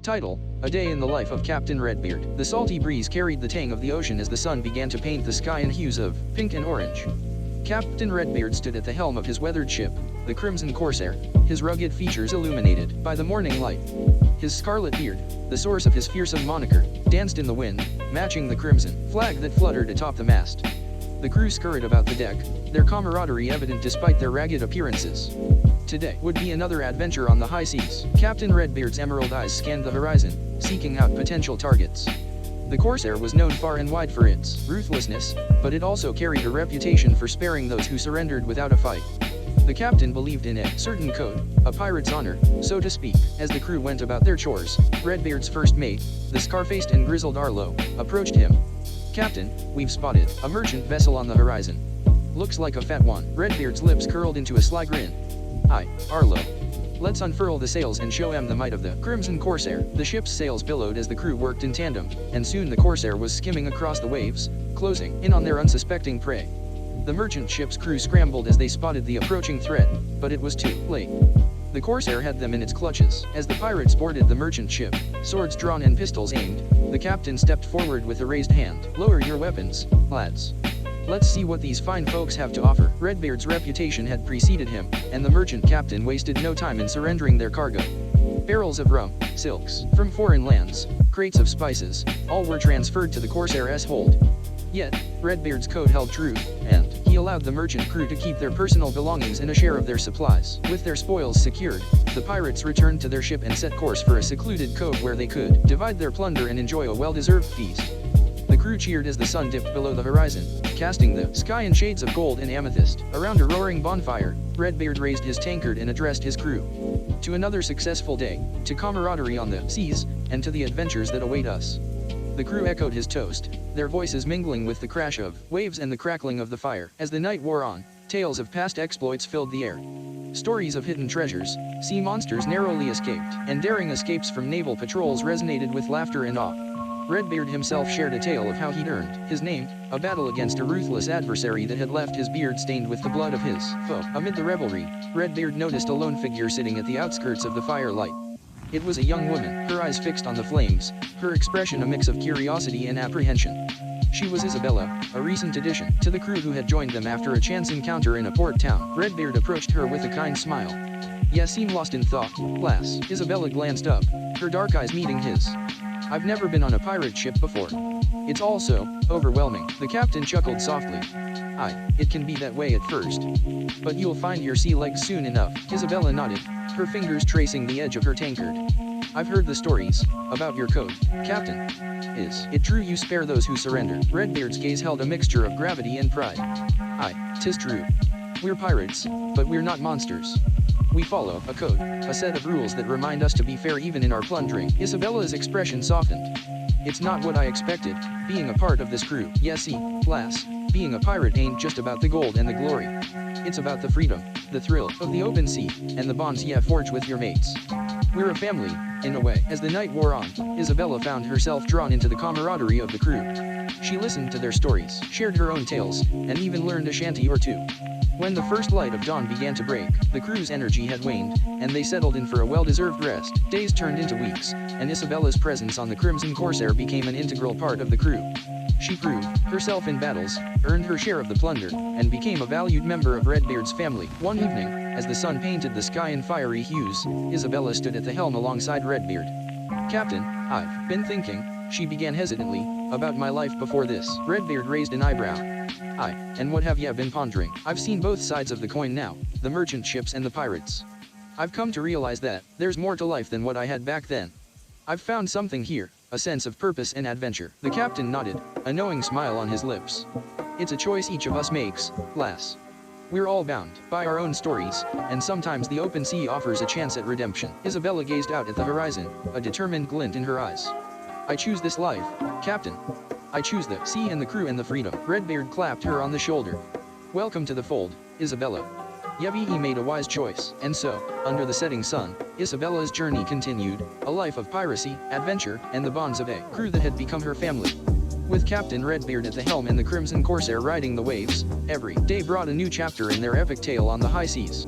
Title: A Day in the Life of Captain Redbeard. The salty breeze carried the tang of the ocean as the sun began to paint the sky in hues of pink and orange. Captain Redbeard stood at the helm of his weathered ship, the Crimson Corsair, his rugged features illuminated by the morning light. His scarlet beard, the source of his fearsome moniker, danced in the wind, matching the crimson flag that fluttered atop the mast. The crew scurried about the deck, their camaraderie evident despite their ragged appearances. Today would be another adventure on the high seas. Captain Redbeard's emerald eyes scanned the horizon, seeking out potential targets. The Corsair was known far and wide for its ruthlessness, but it also carried a reputation for sparing those who surrendered without a fight. The captain believed in a certain code, a pirate's honor, so to speak. As the crew went about their chores, Redbeard's first mate, the scar-faced and grizzled Arlo, approached him. "Captain, we've spotted a merchant vessel on the horizon. Looks like a fat one." Redbeard's lips curled into a sly grin. "Aye, Arlo. Let's unfurl the sails and show 'em the might of the Crimson Corsair." The ship's sails billowed as the crew worked in tandem, and soon the Corsair was skimming across the waves, closing in on their unsuspecting prey. The merchant ship's crew scrambled as they spotted the approaching threat, but it was too late. The Corsair had them in its clutches. As the pirates boarded the merchant ship, swords drawn and pistols aimed, the captain stepped forward with a raised hand. "Lower your weapons, lads. Let's see what these fine folks have to offer." Redbeard's reputation had preceded him, and the merchant captain wasted no time in surrendering their cargo. Barrels of rum, silks from foreign lands, crates of spices, all were transferred to the Corsair's hold. Yet, Redbeard's code held true, and he allowed the merchant crew to keep their personal belongings and a share of their supplies. With their spoils secured, the pirates returned to their ship and set course for a secluded cove where they could divide their plunder and enjoy a well-deserved feast. The crew cheered as the sun dipped below the horizon, casting the sky in shades of gold and amethyst. Around a roaring bonfire, Redbeard raised his tankard and addressed his crew. "To another successful day, to camaraderie on the seas, and to the adventures that await us." The crew echoed his toast, their voices mingling with the crash of waves and the crackling of the fire. As the night wore on, tales of past exploits filled the air. Stories of hidden treasures, sea monsters narrowly escaped, and daring escapes from naval patrols resonated with laughter and awe. Redbeard himself shared a tale of how he'd earned his name, a battle against a ruthless adversary that had left his beard stained with the blood of his foe. Amid the revelry, Redbeard noticed a lone figure sitting at the outskirts of the firelight. It was a young woman, her eyes fixed on the flames, her expression a mix of curiosity and apprehension. She was Isabella, a recent addition to the crew who had joined them after a chance encounter in a port town. Redbeard approached her with a kind smile. "You seem lost in thought, lass." Isabella glanced up, her dark eyes meeting his. "I've never been on a pirate ship before. It's all so overwhelming." The captain chuckled softly. "Aye, it can be that way at first. But you'll find your sea legs soon enough." Isabella nodded, her fingers tracing the edge of her tankard. "I've heard the stories about your code, Captain. Is it true you spare those who surrender?" Redbeard's gaze held a mixture of gravity and pride. "Aye, 'tis true. We're pirates, but we're not monsters. We follow a code, a set of rules that remind us to be fair even in our plundering." Isabella's expression softened. "It's not what I expected, being a part of this crew. Yeah, see, lass, being a pirate ain't just about the gold and the glory. It's about the freedom, the thrill of the open sea, and the bonds ye forge with your mates. We're a family, in a way." As the night wore on, Isabella found herself drawn into the camaraderie of the crew. She listened to their stories, shared her own tales, and even learned a shanty or two. When the first light of dawn began to break, the crew's energy had waned, and they settled in for a well-deserved rest. Days turned into weeks, and Isabella's presence on the Crimson Corsair became an integral part of the crew. She proved herself in battles, earned her share of the plunder, and became a valued member of Redbeard's family. One evening, as the sun painted the sky in fiery hues, Isabella stood at the helm alongside Redbeard. "Captain, I've been thinking," she began hesitantly, "about my life before this." Redbeard raised an eyebrow. "Aye, and what have ye been pondering?" "I've seen both sides of the coin now, the merchant ships and the pirates. I've come to realize that there's more to life than what I had back then. I've found something here, a sense of purpose and adventure." The captain nodded, a knowing smile on his lips. "It's a choice each of us makes, lass. We're all bound by our own stories, and sometimes the open sea offers a chance at redemption." Isabella gazed out at the horizon, a determined glint in her eyes. "I choose this life, Captain. I choose the sea and the crew and the freedom." Redbeard clapped her on the shoulder. "Welcome to the fold, Isabella. Yevi made a wise choice." And so, under the setting sun, Isabella's journey continued, a life of piracy, adventure, and the bonds of a crew that had become her family. With Captain Redbeard at the helm and the Crimson Corsair riding the waves, every day brought a new chapter in their epic tale on the high seas.